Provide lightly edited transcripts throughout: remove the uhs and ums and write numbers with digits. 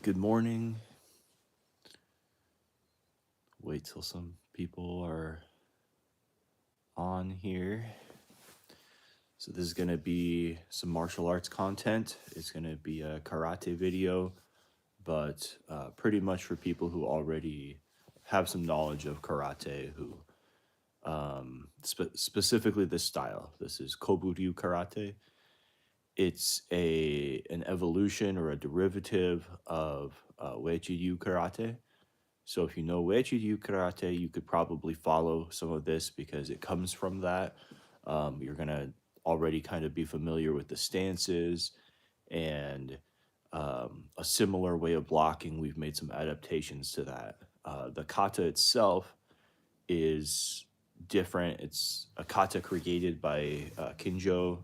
Good morning. Wait till some people are on here. So this is going to be some martial arts content. It's going to be a karate video, but pretty much for people who already have some knowledge of karate, who specifically this style. This is Kobuken karate. It's an evolution or a derivative of Uechi-ryu karate. So if you know Uechi-ryu karate, you could probably follow some of this because it comes from that. You're gonna already kind of be familiar with the stances and a similar way of blocking. We've made some adaptations to that. The kata itself is different. It's a kata created by Kinjo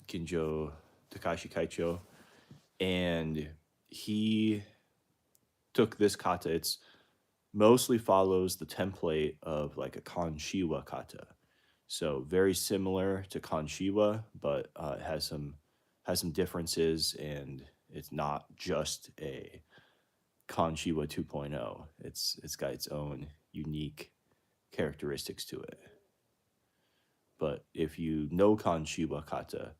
Takashi Kaicho, and he took this kata. It's mostly follows the template of like a Kanshiwa kata. So very similar to Kanshiwa, but it has some differences, and it's not just a Kanshiwa 2.0. It's got its own unique characteristics to it. But if you know Kanshiwa kata,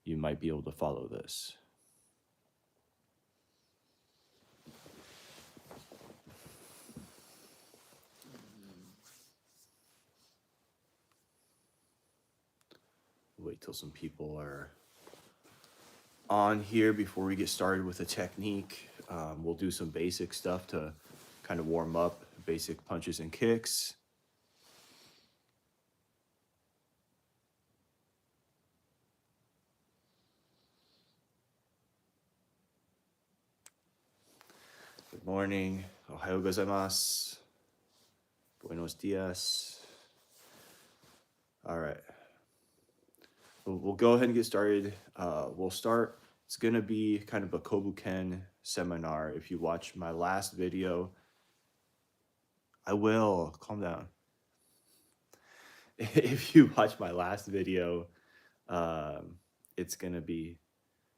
you might be able to follow this. Wait till some people are on here before we get started with the technique. We'll do some basic stuff to kind of warm up, basic punches and kicks. Good morning. Ohayou gozaimasu. Buenos dias. All right. We'll go ahead and get started. We'll start. It's going to be kind of a Kobuken seminar. If you watch my last video, I will. Calm down. If you watch my last video, it's going to be...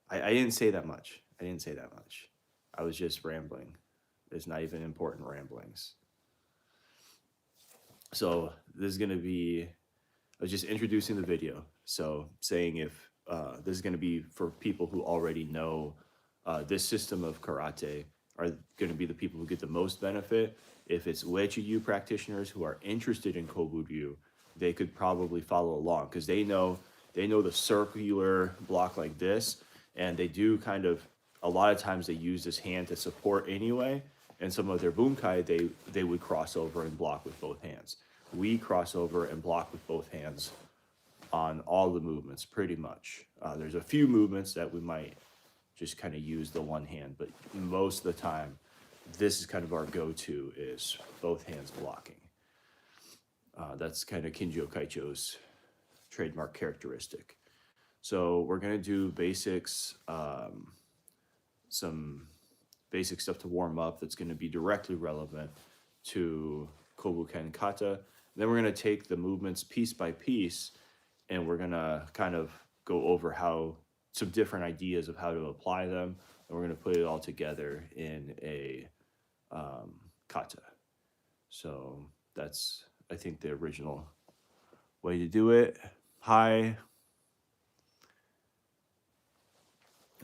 I didn't say that much. I was just rambling. There's not even important ramblings. So this is going to be... I was just introducing the video. So saying if this is going to be for people who already know this system of karate are going to be the people who get the most benefit. If it's Uechi-ryu practitioners who are interested in Kobu-ryu, they could probably follow along because they know the circular block like this, and they do kind of, a lot of times they use this hand to support anyway, and some of their bunkai, they would cross over and block with both hands. We cross over and block with both hands on all the movements, pretty much. There's a few movements that we might just kind of use the one hand, but most of the time, this is kind of our go-to, is both hands blocking. That's kind of Kinjo Kaicho's trademark characteristic. So we're gonna do basics, some basic stuff to warm up that's gonna be directly relevant to Kobuken kata. Then we're gonna take the movements piece by piece, and we're gonna kind of go over how some different ideas of how to apply them, and we're gonna put it all together in a kata. So that's, I think, the original way to do it. Hi.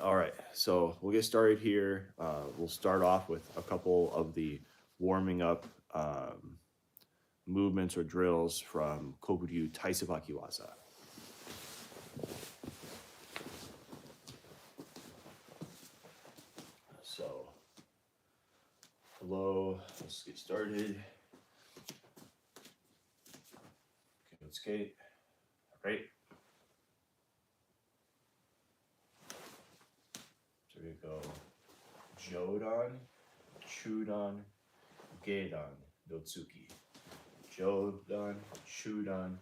All right, so we'll get started here. We'll start off with a couple of the warming up movements or drills from Kobu-ryu Taisabaki Waza. So, hello, let's get started. Okay, let's skate. All right. So we go Jodan, Chudan, Gedan, Dotsuki. Jodan, Chudan,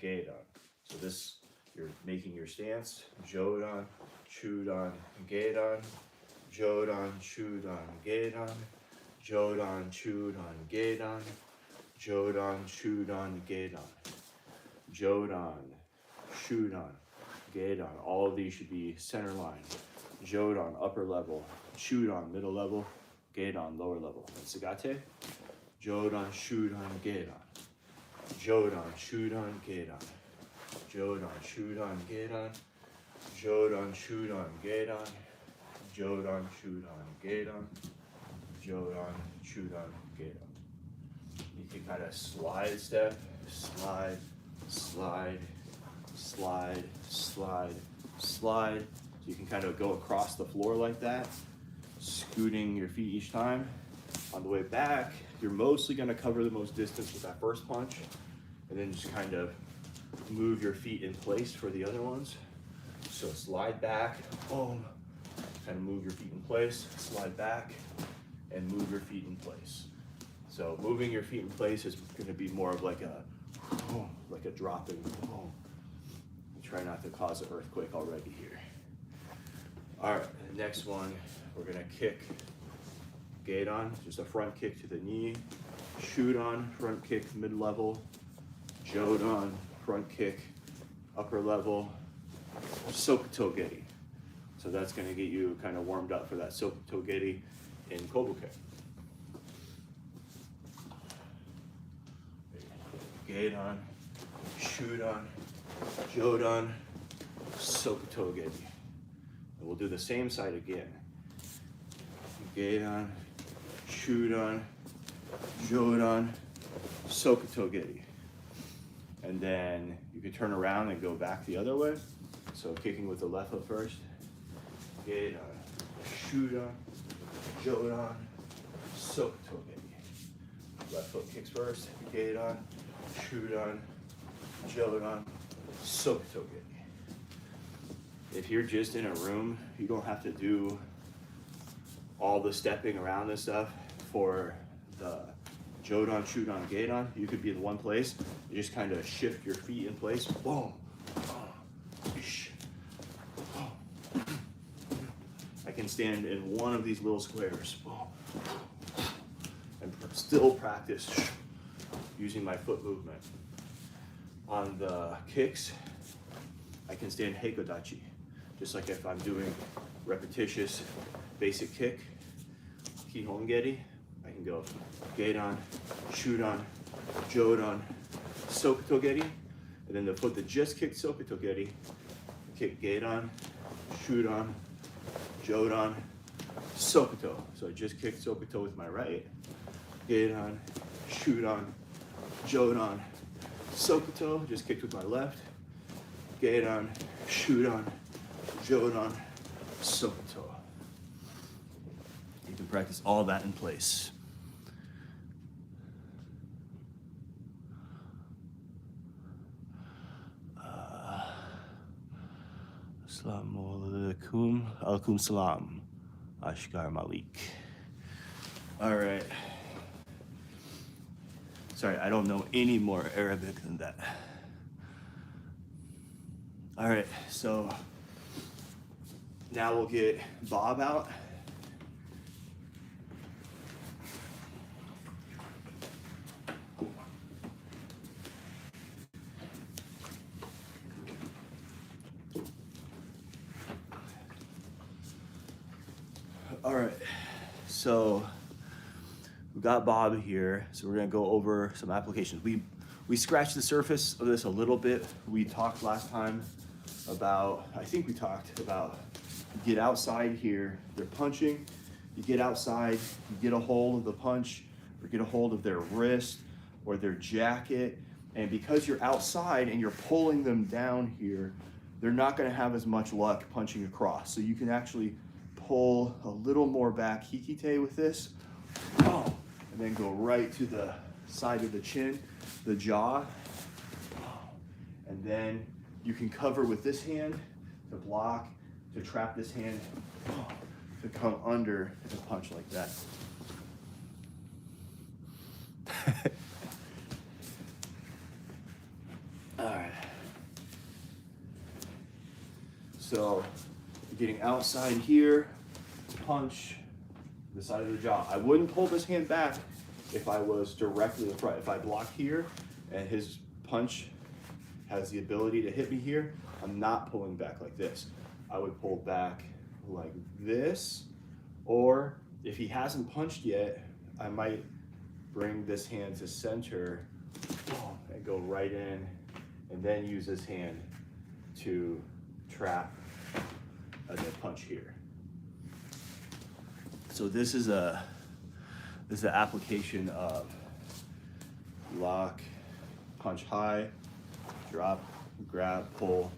Gedan. So this, you're making your stance. Jodan, Chudan, Gedan. Jodan, Chudan, Gedan. Jodan, Chudan, Gedan. Jodan, Chudan, Gedan. Jodan, Chudan, Gedan. All of these should be center line. Jodan, upper level. Shudan, middle level, Gedan, lower level. And Sagate, Jodan, Shudan, Gedan. Jodan, Shudan, Gedan. Jodan, Shudan, Gedan. Jodan, Shudan, Gedan. Jodan, Shudan, Gedan. Jodan, Shudan, Gedan. You can kind of slide step, slide, slide, slide, slide, slide. So you can kind of go across the floor like that, scooting your feet each time. On the way back, you're mostly gonna cover the most distance with that first punch, and then just kind of move your feet in place for the other ones. So slide back, boom, kind of move your feet in place, slide back, and move your feet in place. So moving your feet in place is gonna be more of like a dropping, boom. Try not to cause an earthquake already here. All right, the next one, we're gonna kick Gedan, just a front kick to the knee, Shudan, front kick mid-level, Jodan, front kick upper level, Sokuto Geri. So that's gonna get you kind of warmed up for that Sokuto Geri in Kobuken. Gedan, Shudan, Jodan, Sokuto Geri. And we'll do the same side again. Gedan, Shudan, Jodan, Sokuto Geri. And then you can turn around and go back the other way. So kicking with the left foot first. Gedan, Shudan, Jodan, Sokuto Geri. Left foot kicks first. Gedan, Shudan, Jodan, Sokuto Geri. If you're just in a room, you don't have to do all the stepping around and stuff for the Jodan, Shudan, Gedan. You could be in one place. You just kind of shift your feet in place. Boom. I can stand in one of these little squares. Boom. And still practice using my foot movement. On the kicks, I can stand Heikodachi. Just like if I'm doing repetitious basic kick, Kihon Geri, I can go Gedan, Shudan, Jodan, Sokuto Geri, and then the foot that just kicked Sokuto Geri, kick Gedan, Shudan, Jodan, Sokuto. So I just kicked Sokuto with my right, Gedan, Shudan, Jodan, Sokuto, just kicked with my left, Gedan, Shudan, Jodan, Sokuto. You can practice all that in place. Assalamu alaikum, alaikum salam, Ashkar Malik. All right. Sorry, I don't know any more Arabic than that. All right, so now we'll get Bob out. All right, so we got Bob here, so we're gonna go over some applications. We scratched the surface of this a little bit. We talked last time about, I think we talked about, you get outside here, they're punching, you get outside, you get a hold of the punch, or get a hold of their wrist or their jacket, and because you're outside and you're pulling them down here, they're not gonna have as much luck punching across. So you can actually pull a little more back hikite with this, and then go right to the side of the chin, the jaw, and then you can cover with this hand to block, to trap this hand, to come under and punch like that. All right. So you're getting outside here, punch the side of the jaw. I wouldn't pull this hand back if I was directly in front. If I block here and his punch has the ability to hit me here, I'm not pulling back like this. I would pull back like this, Or if he hasn't punched yet, I might bring this hand to center and go right in, and then use this hand to trap and then punch here. So this is the application of lock, punch high, drop, grab, pull,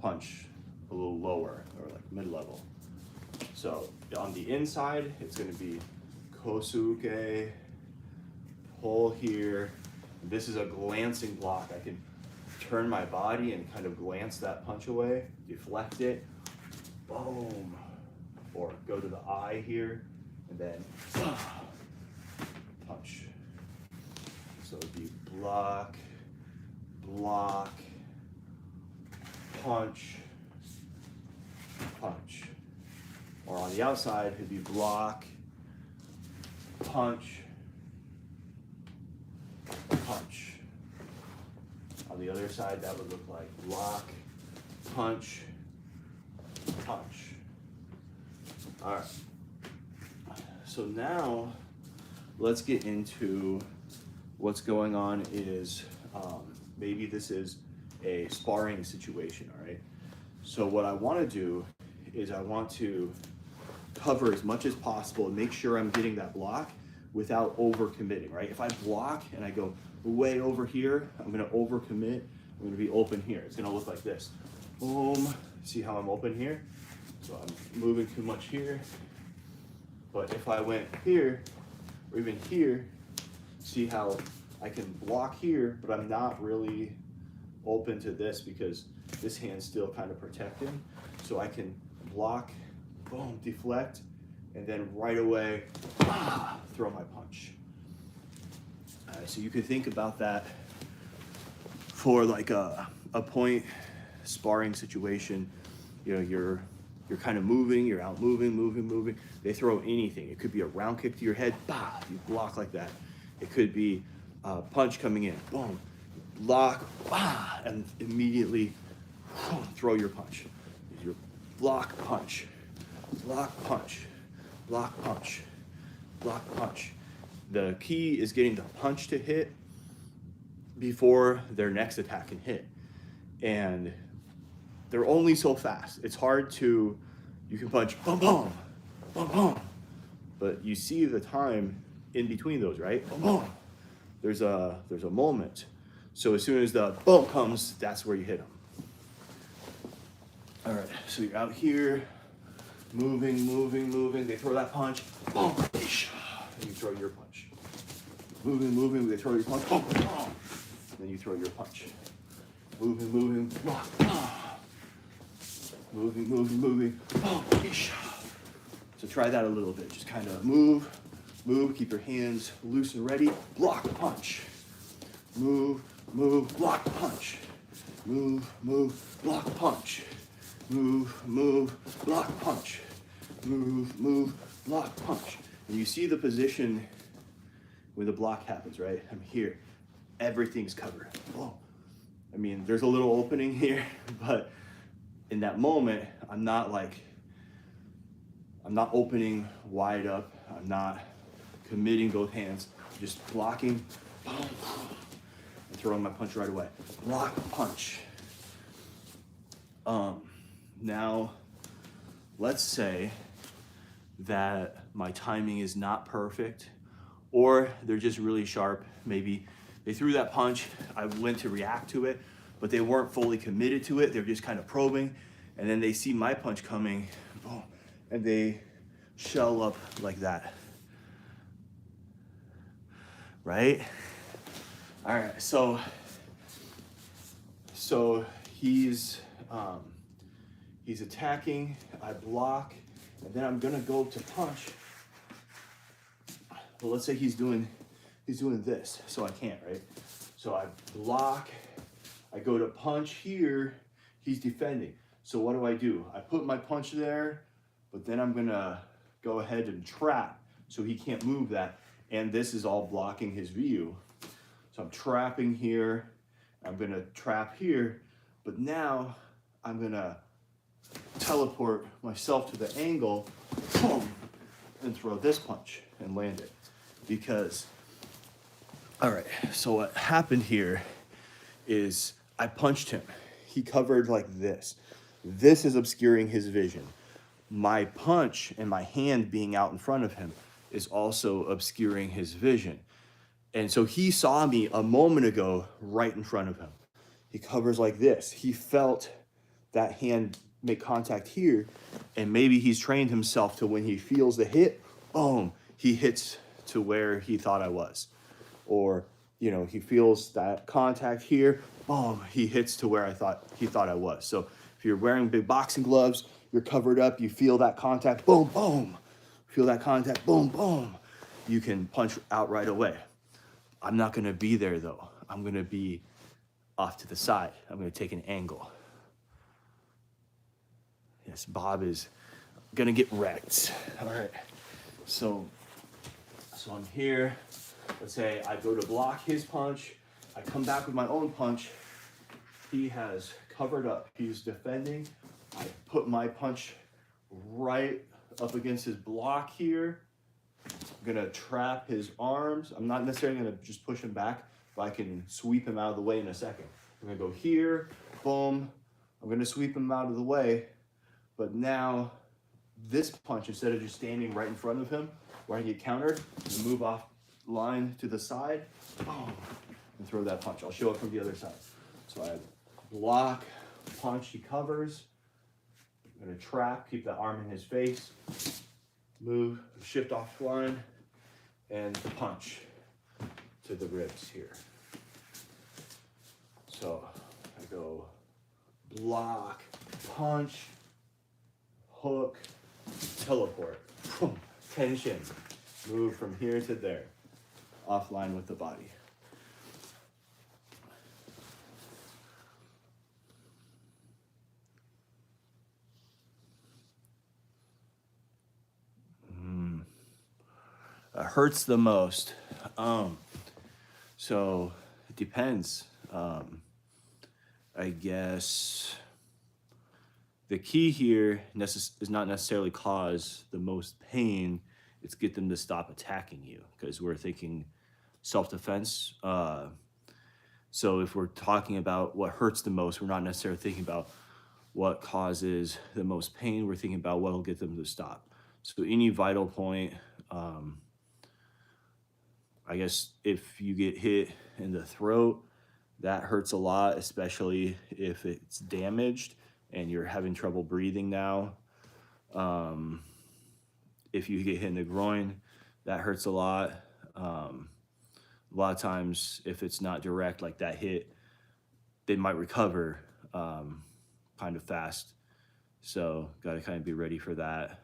punch a little lower or like mid-level. So on the inside, it's going to be Kobuken, pull here. This is a glancing block. I can turn my body and kind of glance that punch away, deflect it, boom, or go to the eye here, and then punch. So it'd be block, block, punch, punch. Or on the outside, it'd be block, punch, punch. On the other side, that would look like block, punch, punch. All right. So now let's get into what's going on is maybe this is a sparring situation, all right? So what I want to do is I want to cover as much as possible and make sure I'm getting that block without overcommitting, right? If I block and I go way over here, I'm gonna overcommit. I'm gonna be open here. It's gonna look like this. Boom. See how I'm open here? So I'm moving too much here. But if I went here or even here, see how I can block here, but I'm not really open to this because this hand's still kind of protected. So I can block, boom, deflect, and then right away, throw my punch. So you could think about that for like a point sparring situation. You know, you're kind of moving, you're out moving. They throw anything. It could be a round kick to your head, bah, you block like that. It could be a punch coming in, boom, block, bah, and immediately throw your punch. Your block, punch, block, punch, block, punch, block, punch. The key is getting the punch to hit before their next attack can hit. And they're only so fast. It's hard to, you can punch, boom, boom, boom, boom. But you see the time in between those, right? Boom, boom. There's a moment. So as soon as the boom comes, that's where you hit them. All right, so you're out here, moving. They throw that punch, boom, and you throw your punch. Moving, they throw your punch, boom, boom. Then you throw your punch. Moving, block. Moving, boom. So try that a little bit. Just kind of move, keep your hands loose and ready. Block, punch. Move, block, punch. Move, block, punch. Move, block, punch. Move, block, punch. And you see the position where the block happens, right? I'm here. Everything's covered. Whoa. I mean, there's a little opening here, but in that moment, I'm not opening wide up. I'm not committing both hands. I'm just blocking, boom, and throwing my punch right away. Block, punch. Now, let's say that my timing is not perfect, or they're just really sharp. Maybe they threw that punch, I went to react to it, but they weren't fully committed to it. They're just kind of probing, and then they see my punch coming, boom, and they shell up like that, right? All right, so he's attacking, I block, and then I'm gonna go to punch. Well, let's say he's doing this, so I can't, right? So I block, I go to punch here, he's defending. So what do? I put my punch there, but then I'm gonna go ahead and trap so he can't move that. And this is all blocking his view. So I'm trapping here, I'm gonna trap here, but now I'm gonna teleport myself to the angle, boom, and throw this punch and land it. Because, all right, so what happened here is I punched him. He covered like this. This is obscuring his vision. My punch and my hand being out in front of him is also obscuring his vision. And so he saw me a moment ago right in front of him. He covers like this. He felt that hand make contact here, and maybe he's trained himself to when he feels the hit, boom, he hits to where he thought I was. Or, you know, he feels that contact here, boom, he hits to where he thought I was. So if you're wearing big boxing gloves, you're covered up, you feel that contact, boom, boom. Feel that contact, boom, boom. You can punch out right away. I'm not gonna be there though. I'm gonna be off to the side. I'm gonna take an angle. Yes, Bob is gonna get wrecked. All right, so I'm here. Let's say I go to block his punch. I come back with my own punch. He has covered up. He's defending. I put my punch right up against his block here. I'm gonna trap his arms. I'm not necessarily gonna just push him back, but I can sweep him out of the way in a second. I'm gonna go here, boom. I'm gonna sweep him out of the way. But now this punch, instead of just standing right in front of him, where I get countered, I move off line to the side, boom, and throw that punch. I'll show it from the other side. So I block, punch, he covers. I'm gonna trap, keep the arm in his face, move, shift off line, and punch to the ribs here. So I go block, punch, hook, teleport, boom, tension, move from here to there, offline with the body. It hurts the most. So it depends. I guess the key here is not necessarily cause the most pain, it's get them to stop attacking you, because we're thinking self-defense. So if we're talking about what hurts the most, we're not necessarily thinking about what causes the most pain, we're thinking about what will get them to stop. So any vital point, I guess if you get hit in the throat, that hurts a lot, especially if it's damaged and you're having trouble breathing now. If you get hit in the groin, that hurts a lot. A lot of times, if it's not direct, like that hit, they might recover kind of fast. So got to kind of be ready for that.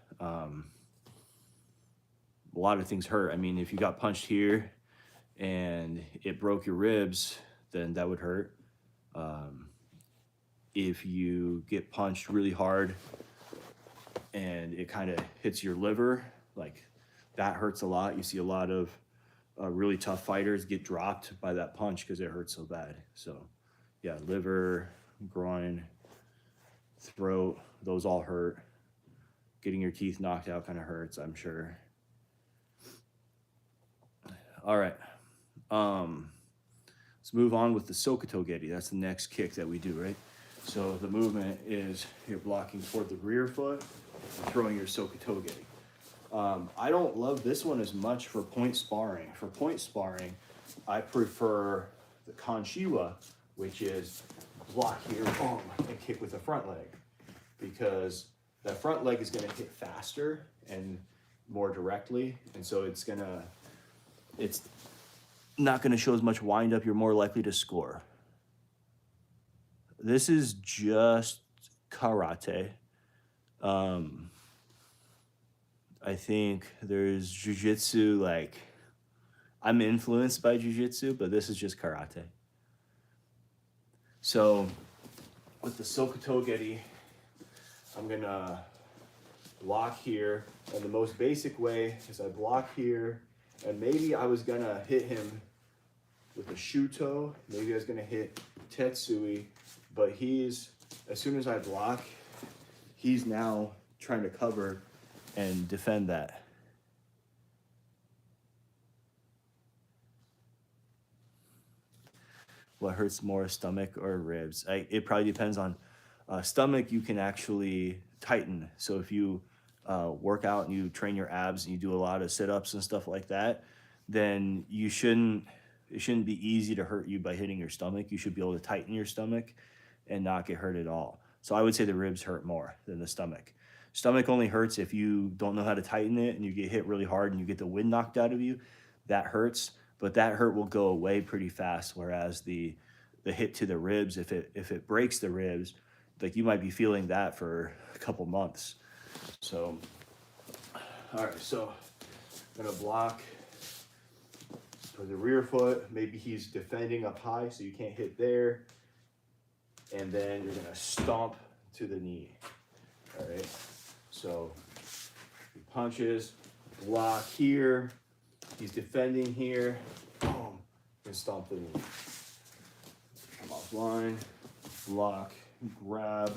A lot of things hurt. I mean, if you got punched here and it broke your ribs, then that would hurt. If you get punched really hard and it kind of hits your liver, like that hurts a lot. You see a lot of really tough fighters get dropped by that punch because it hurts so bad. So yeah, liver, groin, throat, those all hurt. Getting your teeth knocked out kind of hurts, I'm sure. All right, let's move on with the Sokotogeri. That's the next kick that we do, right? So the movement is you're blocking toward the rear foot and throwing your Sokotogeri. I don't love this one as much for point sparring. For point sparring, I prefer the Kanshiwa, which is block here, boom, and kick with the front leg. Because that front leg is gonna hit faster and more directly, and so it's not gonna show as much wind up, you're more likely to score. This is just karate. I think there's jujitsu, like, I'm influenced by jujitsu, but this is just karate. So with the Sokotogeri, I'm gonna block here, and the most basic way is I block here, and maybe I was gonna hit him with a shuto, maybe I was gonna hit tetsui, but as soon as I block, he's now trying to cover and defend that. what hurts more, stomach or ribs? It probably depends on stomach. You can actually tighten. So if you work out and you train your abs and you do a lot of sit-ups and stuff like that, then it shouldn't be easy to hurt you by hitting your stomach. You should be able to tighten your stomach and not get hurt at all. So I would say the ribs hurt more than the stomach. Stomach only hurts if you don't know how to tighten it and you get hit really hard and you get the wind knocked out of you. That hurts, but that hurt will go away pretty fast. Whereas the hit to the ribs, if it breaks the ribs, like you might be feeling that for a couple months. So, all right, so I'm gonna block for the rear foot. Maybe he's defending up high, so you can't hit there. And then you're gonna stomp to the knee. All right, so he punches, block here. He's defending here. Boom, and stomp the knee. Come offline, block, grab,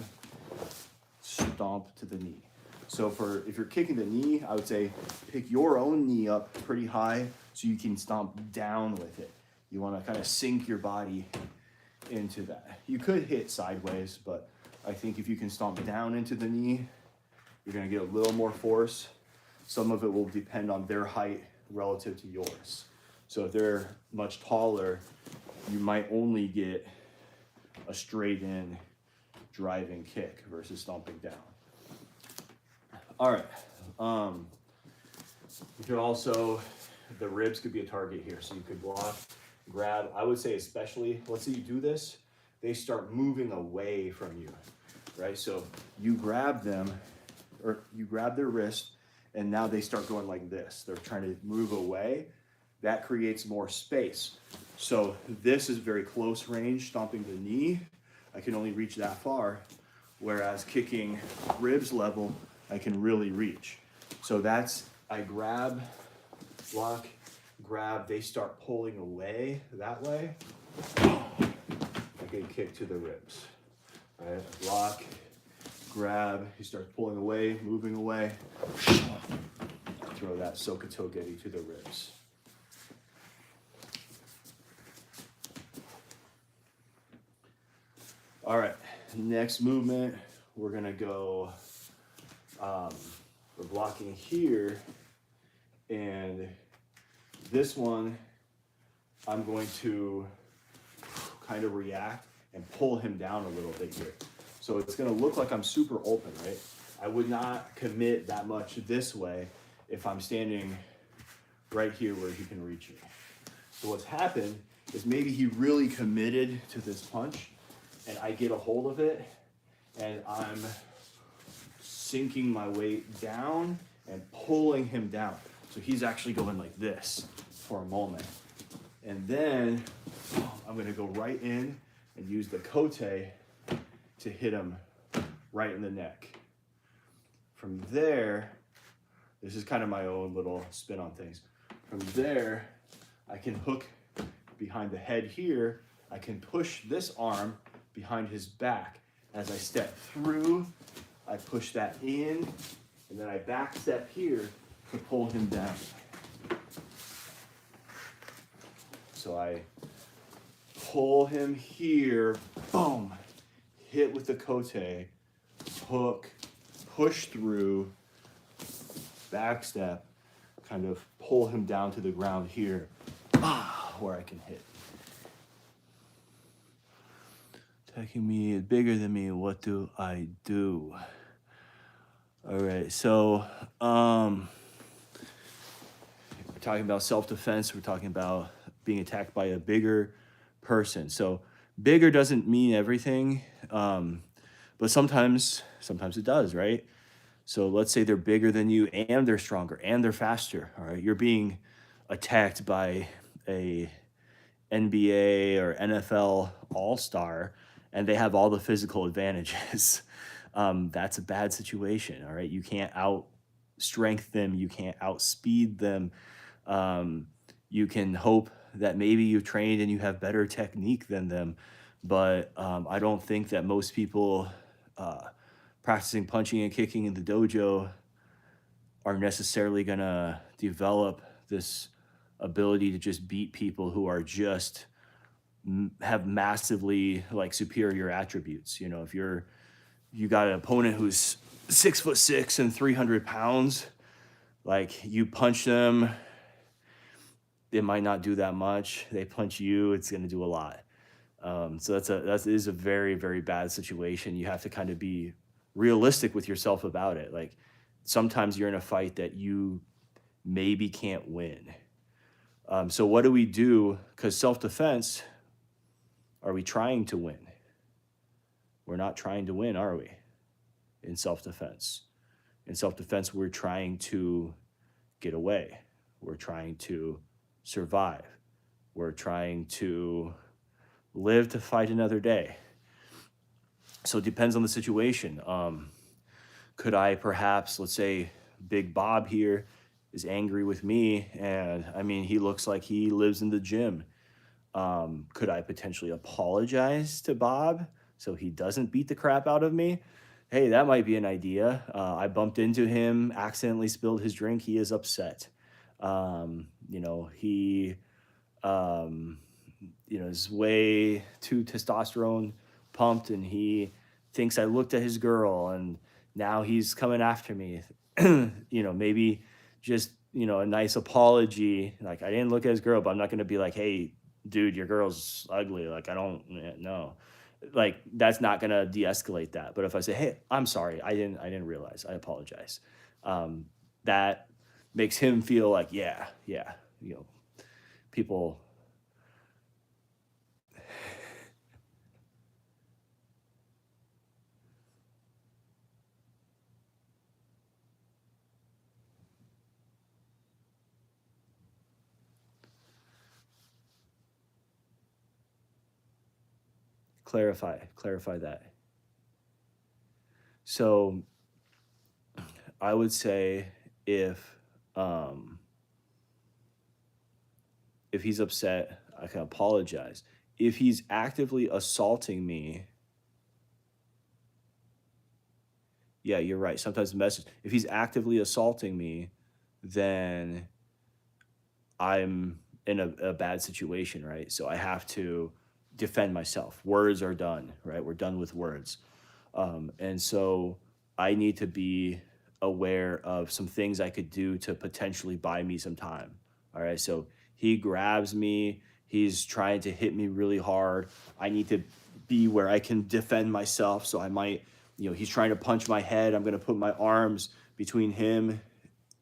stomp to the knee. So if you're kicking the knee, I would say pick your own knee up pretty high so you can stomp down with it. You want to kind of sink your body into that. You could hit sideways, but I think if you can stomp down into the knee, you're going to get a little more force. Some of it will depend on their height relative to yours. So if they're much taller, you might only get a straight in driving kick versus stomping down. All right. You could also, the ribs could be a target here. So you could block, grab. I would say especially, let's say you do this, they start moving away from you, right? So you grab them, or you grab their wrist, and now they start going like this. They're trying to move away. That creates more space. So this is very close range, stomping the knee. I can only reach that far, whereas kicking ribs level, I can really reach. So that's, I grab, block, grab, they start pulling away that way. I can kick to the ribs. All right, block, grab, he starts pulling away, moving away. Throw that Sokatogeri to the ribs. All right, next movement, we're gonna go, we're blocking here, and this one, I'm going to kind of react and pull him down a little bit here. So it's gonna look like I'm super open, right? I would not commit that much this way if I'm standing right here where he can reach me. So what's happened is maybe he really committed to this punch, and I get a hold of it, and I'm sinking my weight down and pulling him down. So he's actually going like this for a moment. And then I'm gonna go right in and use the kote to hit him right in the neck. From there, this is kind of my own little spin on things. From there, I can hook behind the head here. I can push this arm behind his back. As I step through, I push that in, and then I back step here to pull him down. So I pull him here, boom, hit with the kote, hook, push through, back step, kind of pull him down to the ground here, where I can hit. Attacking me is bigger than me, what do I do? All right, so we're talking about self-defense, we're talking about being attacked by a bigger person. So bigger doesn't mean everything, but sometimes it does, right? So let's say they're bigger than you and they're stronger and they're faster, all right? You're being attacked by a NBA or NFL all-star and they have all the physical advantages. That's a bad situation, all right? You can't out-strength them, you can't outspeed them. You can hope that maybe you've trained and you have better technique than them, but I don't think that most people practicing punching and kicking in the dojo are necessarily gonna develop this ability to just beat people who are just have massively like superior attributes. You know, if you got an opponent who's 6'6" and 300 pounds, like you punch them, it might not do that much. They punch you, it's going to do a lot. So that is a very, very bad situation. You have to kind of be realistic with yourself about it. Like sometimes you're in a fight that you maybe can't win. So what do we do? Because self-defense, are we trying to win? We're not trying to win, are we? In self-defense. In self-defense, we're trying to get away. We're trying to survive. We're trying to live to fight another day. So it depends on the situation. Could I perhaps, let's say Big Bob here is angry with me, and I mean, he looks like he lives in the gym. Could I potentially apologize to Bob so he doesn't beat the crap out of me? Hey, that might be an idea. I bumped into him, accidentally spilled his drink. He is upset. You know, he, you know, is way too testosterone pumped, and he thinks I looked at his girl, and now he's coming after me. You know, maybe just, you know, a nice apology. Like, I didn't look at his girl, but I'm not going to be like, hey, dude, your girl's ugly. Like, I don't know. Like, that's not going to de-escalate that. But if I say, hey, I'm sorry, I didn't realize, I apologize. That makes him feel like, yeah, you know, people. Clarify that. So I would say um if he's upset, I can apologize. If he's actively assaulting me, yeah, you're right. Sometimes the message, if he's actively assaulting me, then I'm in a bad situation, right? So I have to defend myself. Words are done, right? We're done with words. And so I need to be aware of some things I could do to potentially buy me some time. All right. So he grabs me, he's trying to hit me really hard. I need to be where I can defend myself. So I might, you know, he's trying to punch my head. I'm going to put my arms between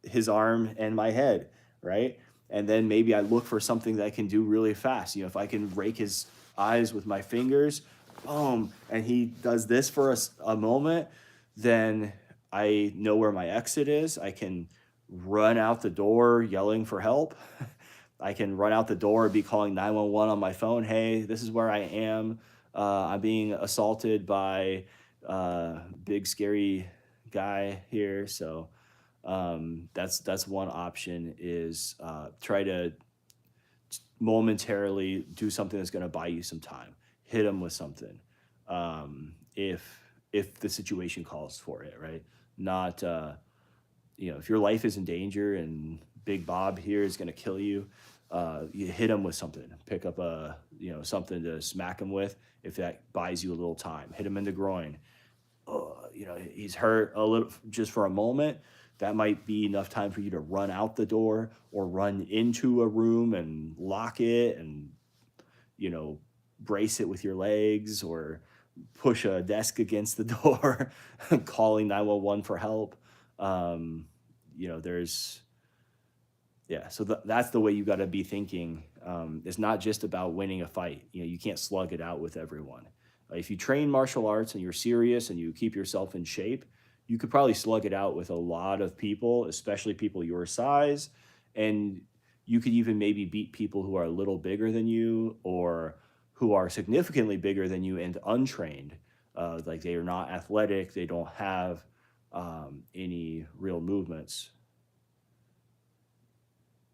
his arm and my head, right? And then maybe I look for something that I can do really fast. You know, if I can rake his eyes with my fingers, boom, and he does this for a moment, then I know where my exit is. I can run out the door yelling for help. I can run out the door, be calling 911 on my phone. Hey, this is where I am. I'm being assaulted by big scary guy here. So that's one option, is try to momentarily do something that's going to buy you some time. Hit them with something, if the situation calls for it, right? Not you know, if your life is in danger and Big Bob here is going to kill you, you hit him with something. Pick up a, you know, something to smack him with. If that buys you a little time, hit him in the groin. You know, he's hurt a little just for a moment. That might be enough time for you to run out the door or run into a room and lock it and, you know, brace it with your legs, or push a desk against the door, calling 911 for help. You know, so that's the way you got to be thinking. It's not just about winning a fight. You know, you can't slug it out with everyone. If you train martial arts and you're serious and you keep yourself in shape, you could probably slug it out with a lot of people, especially people your size. And you could even maybe beat people who are a little bigger than you, or who are significantly bigger than you and untrained. Like they are not athletic, they don't have any real movements.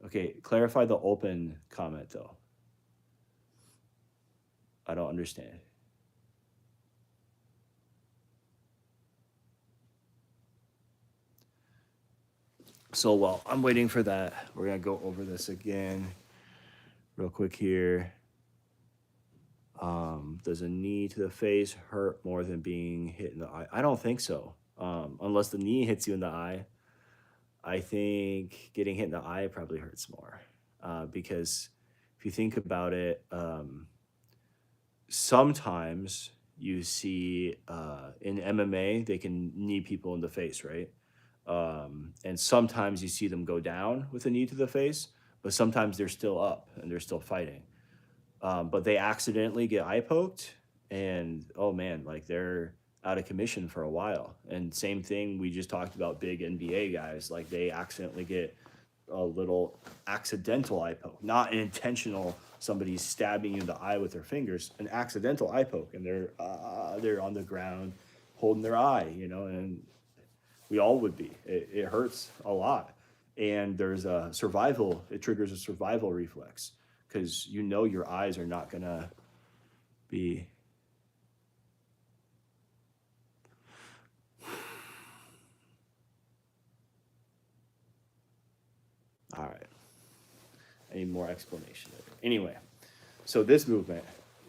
Okay, clarify the open comment though. I don't understand. So while I'm waiting for that, we're gonna go over this again real quick here. Does a knee to the face hurt more than being hit in the eye? I don't think so. Unless the knee hits you in the eye, I think getting hit in the eye probably hurts more. Because if you think about it, sometimes you see in MMA, they can knee people in the face, right? And sometimes you see them go down with a knee to the face, but sometimes they're still up and they're still fighting. But they accidentally get eye poked, and oh man, like they're out of commission for a while. And same thing, we just talked about big NBA guys, like they accidentally get a little accidental eye poke, not an intentional somebody stabbing you in the eye with their fingers, an accidental eye poke, and they're on the ground holding their eye, you know, and we all would be. It hurts a lot, and there's a survival. It triggers a survival reflex because you know your eyes are not gonna be. All right. I need more explanation of it. Anyway, so this movement,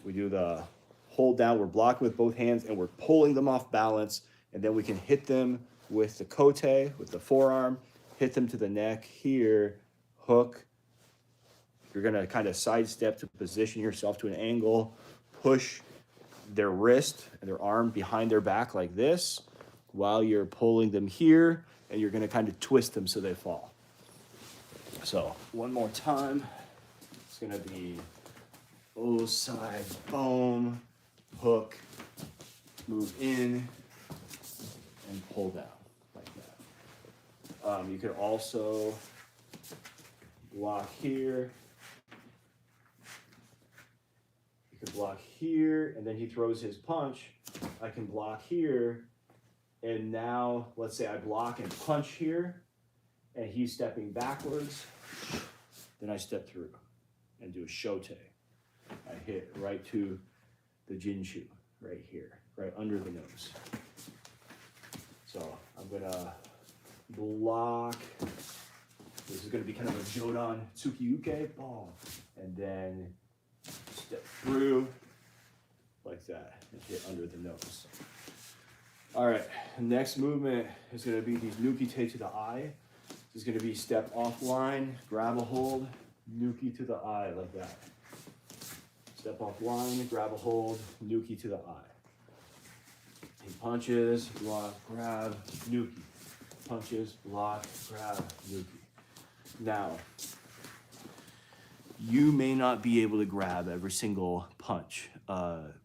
we do the hold down. We're blocking with both hands, and we're pulling them off balance, and then we can hit them with the kote, with the forearm, hit them to the neck here, hook. You're gonna kind of sidestep to position yourself to an angle, push their wrist and their arm behind their back like this, while you're pulling them here, and you're gonna kind of twist them so they fall. So one more time, it's gonna be O-side, boom, hook, move in, and pull down like that. You could also block here. You could block here, and then he throws his punch. I can block here, and now let's say I block and punch here, and he's stepping backwards. Then I step through and do a shote. I hit right to the jinshu, right here, right under the nose. So I'm gonna block. This is gonna be kind of a Jodan Tsukiyuke, boom, and then step through like that and hit under the nose. All right, next movement is gonna be these nuki-te to the eye. This is gonna be step offline, grab a hold, nuki to the eye like that. Step offline, grab a hold, nuki to the eye. He punches, block, grab, nuki. Punches, block, grab, nuki. Now, you may not be able to grab every single punch.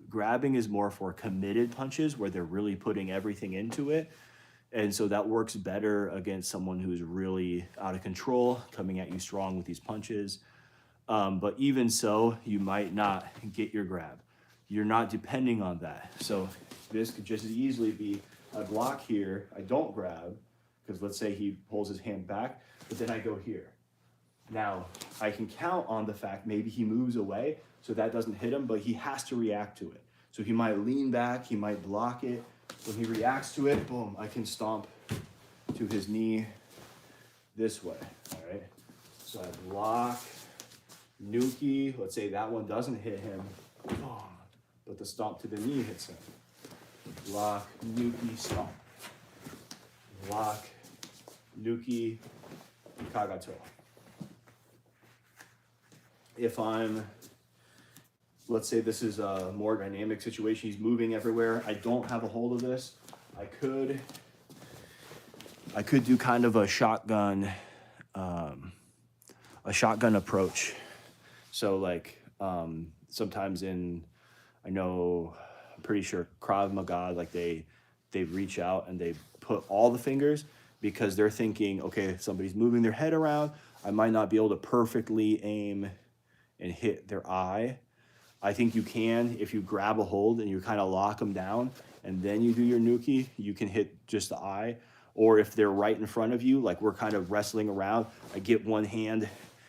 Grabbing is more for committed punches where they're really putting everything into it. And so that works better against someone who's really out of control, coming at you strong with these punches. But even so, you might not get your grab. You're not depending on that. So this could just as easily be I block here, I don't grab, because let's say he pulls his hand back, but then I go here. Now, I can count on the fact maybe he moves away, so that doesn't hit him, but he has to react to it. So he might lean back, he might block it. When he reacts to it, boom, I can stomp to his knee this way, all right? So I block, nuki, let's say that one doesn't hit him, boom, but the stomp to the knee hits him. Block, nuki, stomp. Block, nuki, kagato. If I'm, let's say this is a more dynamic situation, he's moving everywhere, I don't have a hold of this, I could do kind of a shotgun approach. So like sometimes I'm pretty sure Krav Maga, like they reach out and they put all the fingers because they're thinking, okay, somebody's moving their head around, I might not be able to perfectly aim and hit their eye. I think you can, if you grab a hold and you kind of lock them down and then you do your nuki, you can hit just the eye. Or if they're right in front of you, like we're kind of wrestling around, I get one hand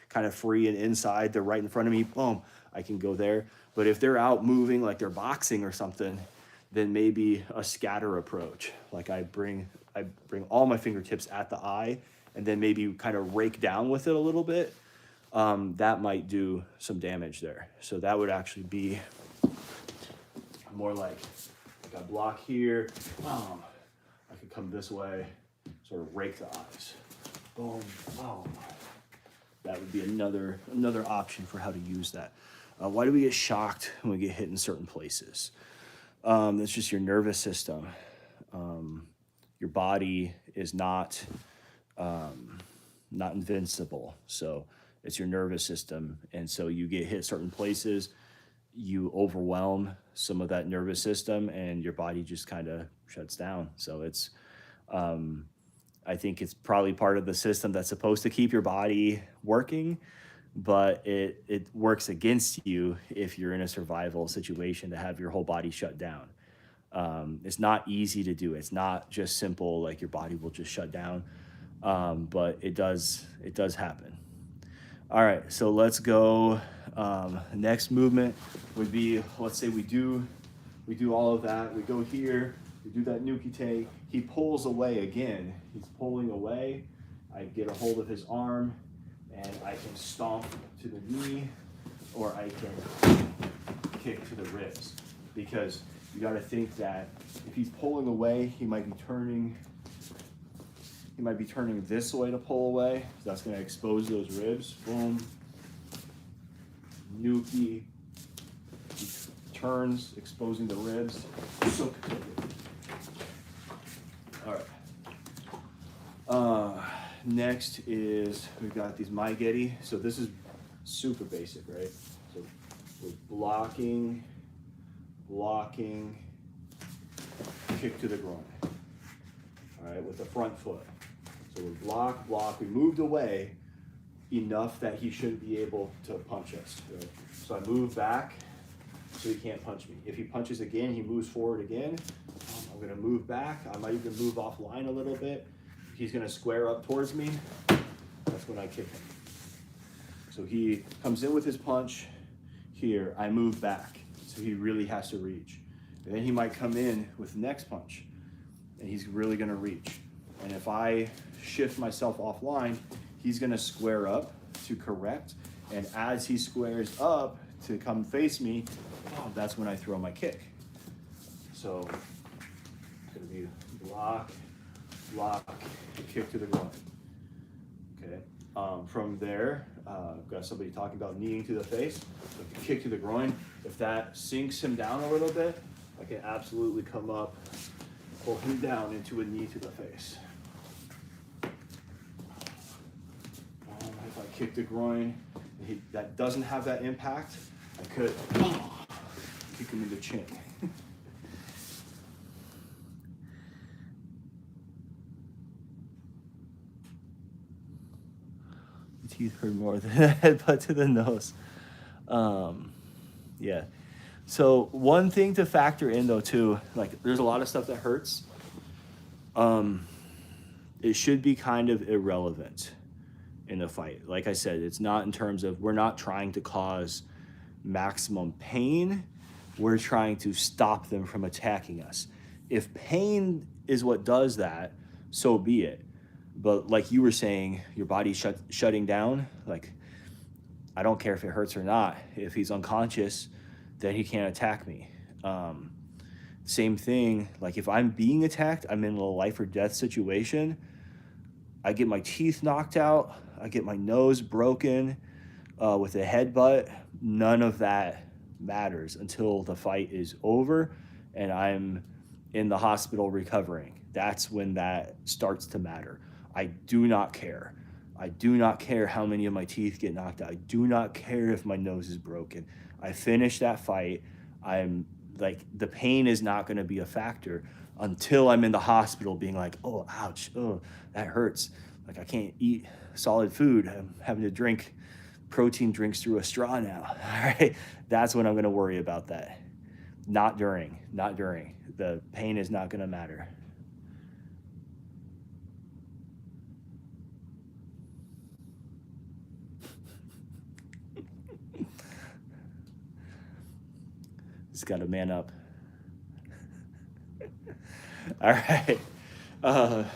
kind of free and inside, they're right in front of me, boom, I can go there. But if they're out moving like they're boxing or something, then maybe a scatter approach. Like I bring all my fingertips at the eye and then maybe kind of rake down with it a little bit. That might do some damage there. So that would actually be more like I block here. I could come this way, sort of rake the eyes. Boom, boom. That would be another option for how to use that. Why do we get shocked when we get hit in certain places? That's just your nervous system. Your body is not invincible, so it's your nervous system, and so you get hit certain places, you overwhelm some of that nervous system, and your body just kind of shuts down. So it's I think it's probably part of the system that's supposed to keep your body working, but it works against you if you're in a survival situation to have your whole body shut down. It's not easy to do. It's not just simple, like your body will just shut down, but it does happen. All right, so let's go. Next movement would be, let's say we do all of that. We go here, we do that nuki-te. He pulls away again. He's pulling away. I get a hold of his arm, and I can stomp to the knee, or I can kick to the ribs. Because you got to think that if he's pulling away, he might be turning this way to pull away. So that's going to expose those ribs. Boom. Nuki. He turns, exposing the ribs. So all right. Next is we've got these maigeri. So this is super basic, right? So we're blocking, kick to the groin. All right, with the front foot. So we block, we moved away enough that he shouldn't be able to punch us. Right? So I move back so he can't punch me. If he punches again, he moves forward again. I'm gonna move back. I might even move offline a little bit. He's gonna square up towards me. That's when I kick him. So he comes in with his punch here. I move back. So he really has to reach. And then he might come in with the next punch, and he's really gonna reach. And if I shift myself offline, he's gonna square up to correct. And as he squares up to come face me, that's when I throw my kick. So it's gonna be block, kick to the groin. Okay. From there, I've got somebody talking about kneeing to the face. So kick to the groin. If that sinks him down a little bit, I can absolutely come up, pull him down into a knee to the face. If I kick the groin, that doesn't have that impact, I could kick him in the chin. The teeth hurt more than the headbutt to the nose. Yeah. So one thing to factor in though too, like there's a lot of stuff that hurts. It should be kind of irrelevant in a fight. Like I said, it's not in terms of, we're not trying to cause maximum pain. We're trying to stop them from attacking us. If pain is what does that, so be it. But like you were saying, your body's shutting down. Like, I don't care if it hurts or not. If he's unconscious, then he can't attack me. Same thing, like if I'm being attacked, I'm in a life or death situation, I get my teeth knocked out, I get my nose broken with a headbutt, none of that matters until the fight is over and I'm in the hospital recovering. That's when that starts to matter. I do not care. I do not care how many of my teeth get knocked out. I do not care if my nose is broken. I finish that fight. I'm like, the pain is not going to be a factor until I'm in the hospital being like, oh, ouch, oh, that hurts. Like, I can't eat solid food. I'm having to drink protein drinks through a straw now. All right, that's when I'm going to worry about that. Not during. The pain is not going to matter. Just got to man up. All right.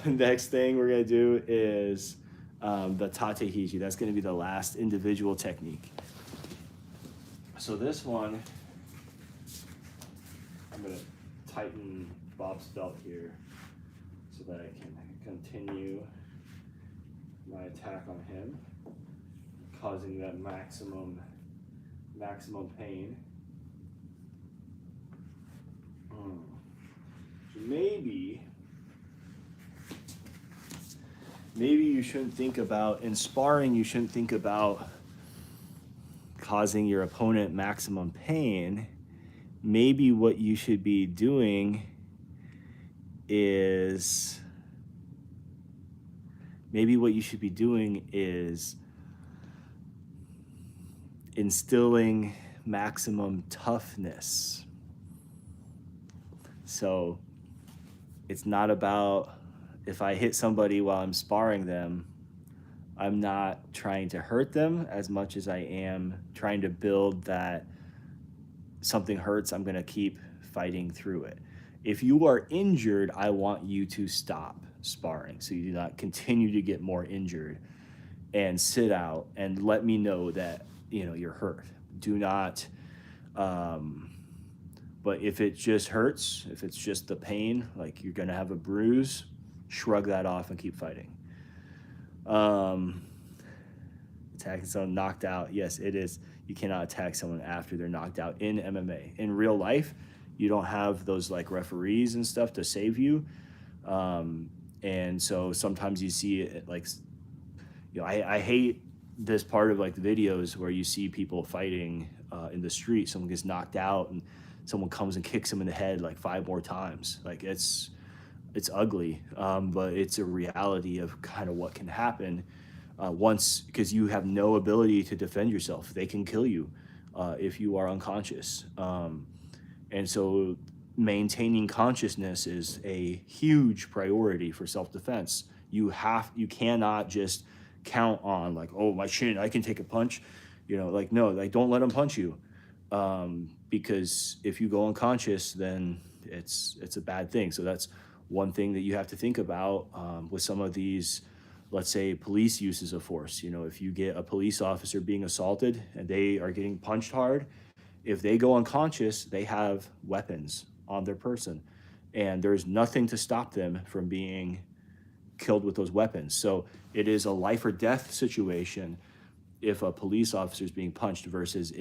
Next thing we're going to do is the tate hiji. That's going to be the last individual technique. So this one, I'm gonna tighten Bob's belt here so that I can continue my attack on him, causing that maximum pain. So maybe you shouldn't think about, in sparring, you shouldn't think about causing your opponent maximum pain. Maybe what you should be doing is instilling maximum toughness. So it's not about, if I hit somebody while I'm sparring them, I'm not trying to hurt them as much as I am trying to build that something hurts, I'm going to keep fighting through it. If you are injured, I want you to stop sparring so you do not continue to get more injured, and sit out and let me know that, you know, you're hurt. Do not, but if it just hurts, if it's just the pain, like you're going to have a bruise, shrug that off and keep fighting. Attacking someone knocked out, yes, it is. You cannot attack someone after they're knocked out in MMA. In real life, you don't have those like referees and stuff to save you. And so sometimes you see it like, you know, I hate this part of like the videos where you see people fighting in the street. Someone gets knocked out and someone comes and kicks them in the head like 5 more times. Like it's ugly, but it's a reality of kind of what can happen once, because you have no ability to defend yourself. They can kill you if you are unconscious. And so maintaining consciousness is a huge priority for self-defense. You cannot just count on like, oh, my shin, I can take a punch, you know, like, no, like don't let them punch you. Because if you go unconscious, then it's a bad thing. So that's one thing that you have to think about with some of these, let's say, police uses of force. You know, if you get a police officer being assaulted and they are getting punched hard, if they go unconscious, they have weapons on their person, and there's nothing to stop them from being killed with those weapons. So it is a life or death situation if a police officer is being punched versus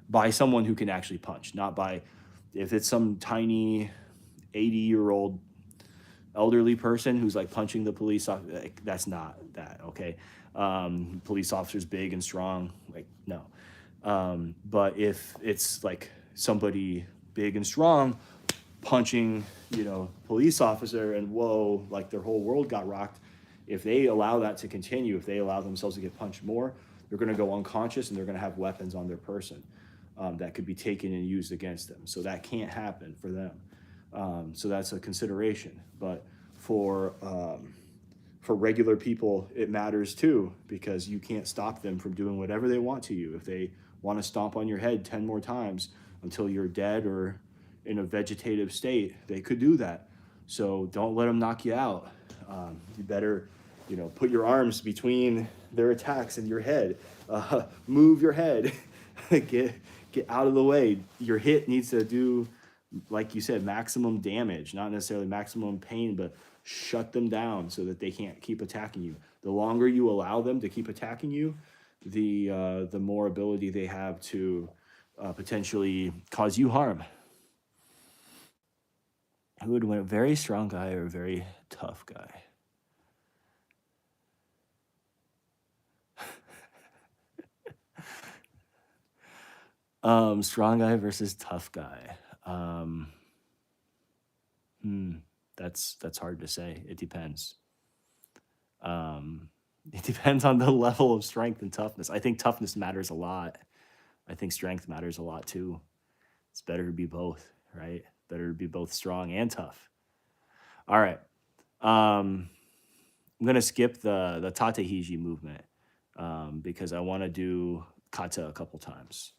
by someone who can actually punch, not by, if it's some tiny 80-year-old elderly person who's like punching the police officer, like, that's not that, okay? Police officers big and strong, like, no. But if it's like somebody big and strong punching, you know, police officer, and whoa, like their whole world got rocked, if they allow that to continue, if they allow themselves to get punched more, they're going to go unconscious and they're going to have weapons on their person that could be taken and used against them. So that can't happen for them. So that's a consideration. But for regular people, it matters too, because you can't stop them from doing whatever they want to you. If they want to stomp on your head 10 more times until you're dead or in a vegetative state, they could do that. So don't let them knock you out. You better, you know, put your arms between their attacks and your head. Move your head. Get out of the way. Your hit needs to do, like you said, maximum damage, not necessarily maximum pain, but shut them down so that they can't keep attacking you. The longer you allow them to keep attacking you, the more ability they have to potentially cause you harm. Who would win, a very strong guy or a very tough guy? Strong guy versus tough guy. That's hard to say. It depends. It depends on the level of strength and toughness. I think toughness matters a lot. I think strength matters a lot too. It's better to be both, right? Better to be both strong and tough. All right. I'm gonna skip the Tatehiji movement because I want to do kata a couple times.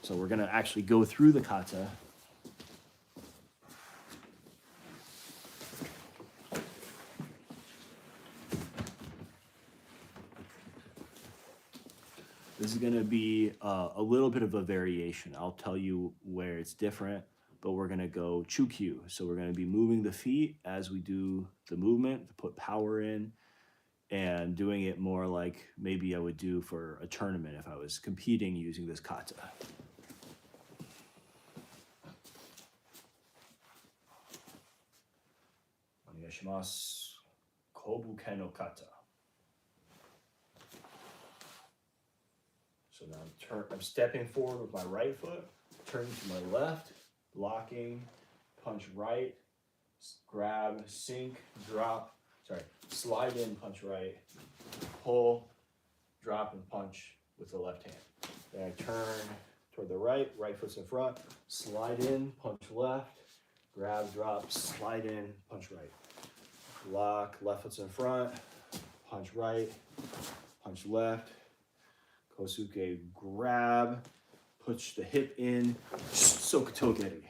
So we're gonna actually go through the kata. This is going to be a little bit of a variation. I'll tell you where it's different, but we're gonna go chukyu. So we're gonna be moving the feet as we do the movement to put power in, and doing it more like maybe I would do for a tournament if I was competing using this kata. Onegaishimasu. Kobuken no kata. So now I'm stepping forward with my right foot, turning to my left, blocking, punch right, grab, sink, drop, slide in, punch right, pull, drop, and punch with the left hand. Then I turn toward the right, right foot's in front, slide in, punch left, grab, drop, slide in, punch right. Lock, left foot's in front, punch right, punch left, Kosuke, grab, push the hip in, sokatogeri.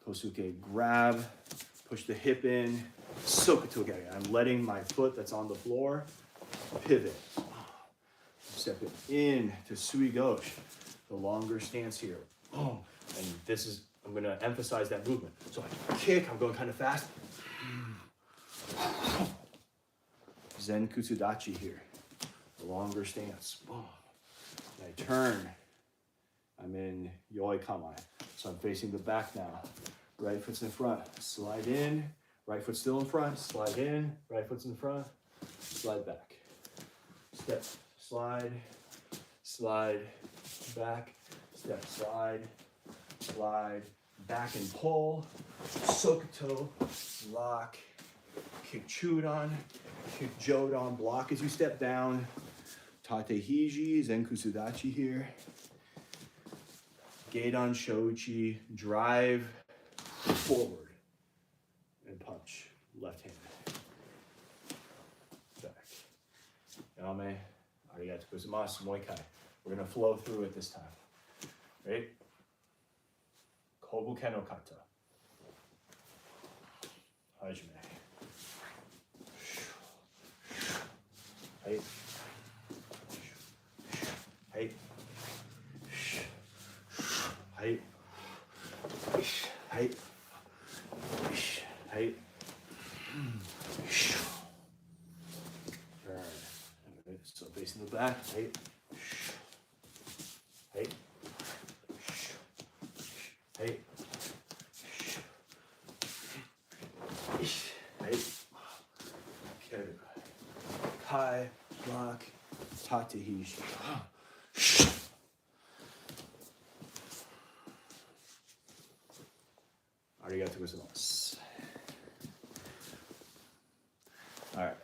Kosuke, grab, push the hip in, sokatogeri. I'm letting my foot that's on the floor pivot. Step it in to suigoshi, the longer stance here. And this is, I'm gonna emphasize that movement. So I kick, I'm going kind of fast. Zen kutsudachi here, the longer stance. And I turn, I'm in yoi kamae. So I'm facing the back now. Right foot's in front, slide in, right foot still in front, slide in, right foot's in front, slide back. Step, slide, slide, back, step, slide, slide, back and pull, sokato, lock, kick chudan, kick jodan, block as you step down, tate hiji, zen kusudachi here, geidan shoichi, drive forward, and punch, left hand, back. Yame, arigatou gozaimasu, moikai. We're gonna flow through it this time. Ready? Kobuken no kata. Hajime. Hey. Hey. Hey. Hey. Hey. Turn. So facing the back. Hey. Hey. Hey. Hey. Keru. Kai. Lock. Tate hiji. Arigatou gozaimasu. All right.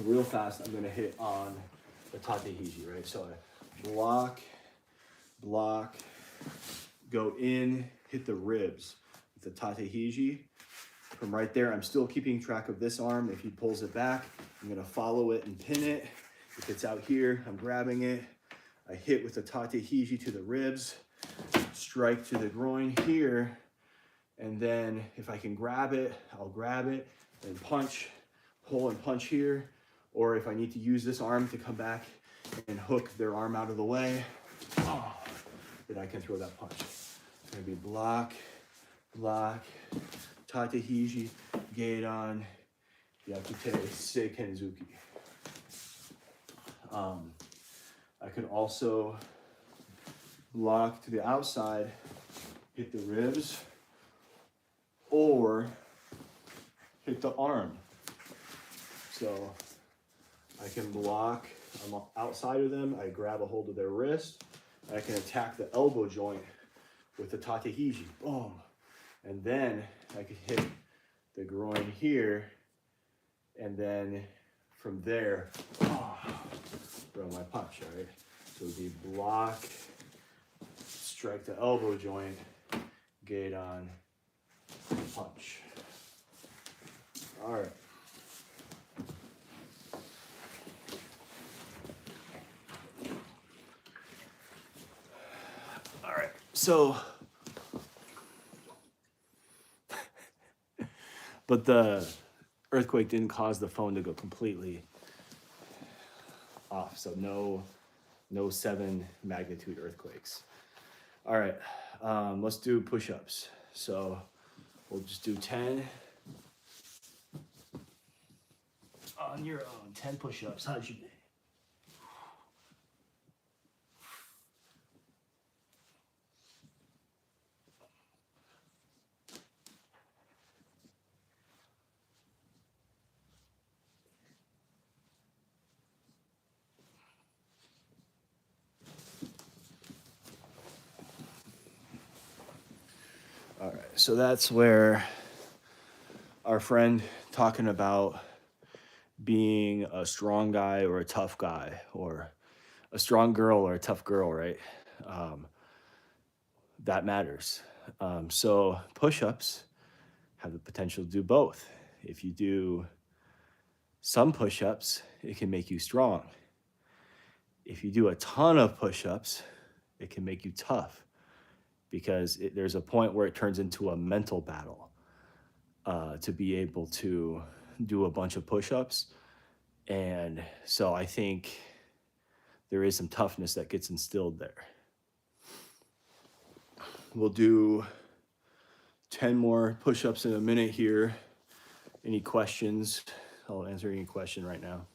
Real fast, I'm going to hit on the tate hiji, right? So I block, go in, hit the ribs with the tate hiji. From right there, I'm still keeping track of this arm. If he pulls it back, I'm going to follow it and pin it. If it's out here, I'm grabbing it. I hit with the tate hiji to the ribs, strike to the groin here, and then if I can grab it, I'll grab it and punch, pull and punch here. Or if I need to use this arm to come back and hook their arm out of the way, then I can throw that punch. It's gonna be block, tate hiji, geidan, yakute, seikenzuki. I could also block to the outside, hit the ribs, or hit the arm. So I can block, I'm outside of them, I grab a hold of their wrist, I can attack the elbow joint with the tate hiji, boom. And then I can hit the groin here, and then from there, throw my punch, all right? So it would be block, strike the elbow joint, geidan, punch. All right. All right, so, but the earthquake didn't cause the phone to go completely off, so no no 7 magnitude earthquakes. All right, let's do push-ups. So we'll just do 10 on your own. 10 push-ups. How'd you do? All right, so that's where our friend talking about being a strong guy or a tough guy, or a strong girl or a tough girl, right? Um, that matters. So push-ups have the potential to do both. If you do some push-ups, it can make you strong. If you do a ton of push-ups, it can make you tough, because there's a point where it turns into a mental battle to be able to do a bunch of push-ups. And so I think there is some toughness that gets instilled there. We'll do 10 more push-ups in a minute here. Any questions? I'll answer any question right now.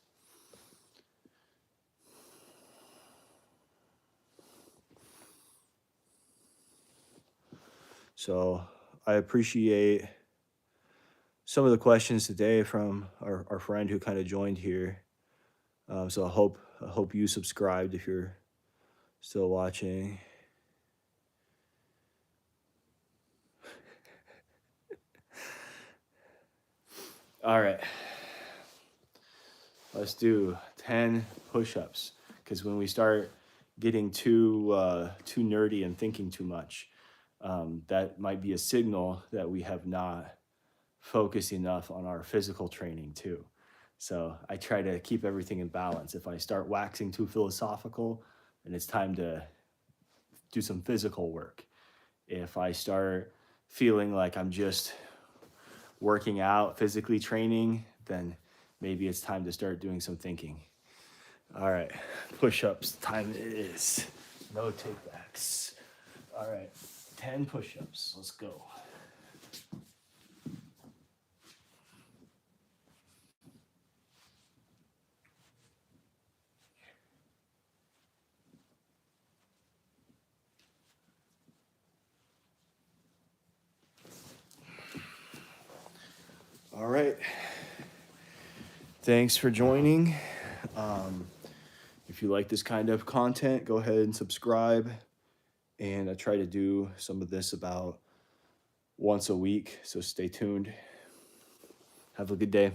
So I appreciate some of the questions today from our friend who kind of joined here. So I hope you subscribed if you're still watching. All right, let's do 10 push-ups, because when we start getting too nerdy and thinking too much, that might be a signal that we have not focused enough on our physical training too. So I try to keep everything in balance. If I start waxing too philosophical, then it's time to do some physical work. If I start feeling like I'm just working out, physically training, then maybe it's time to start doing some thinking. All right, push-ups time it is. No takebacks. All right, 10 push-ups. Let's go. All right. Thanks for joining. If you like this kind of content, go ahead and subscribe. And I try to do some of this about once a week, so stay tuned. Have a good day.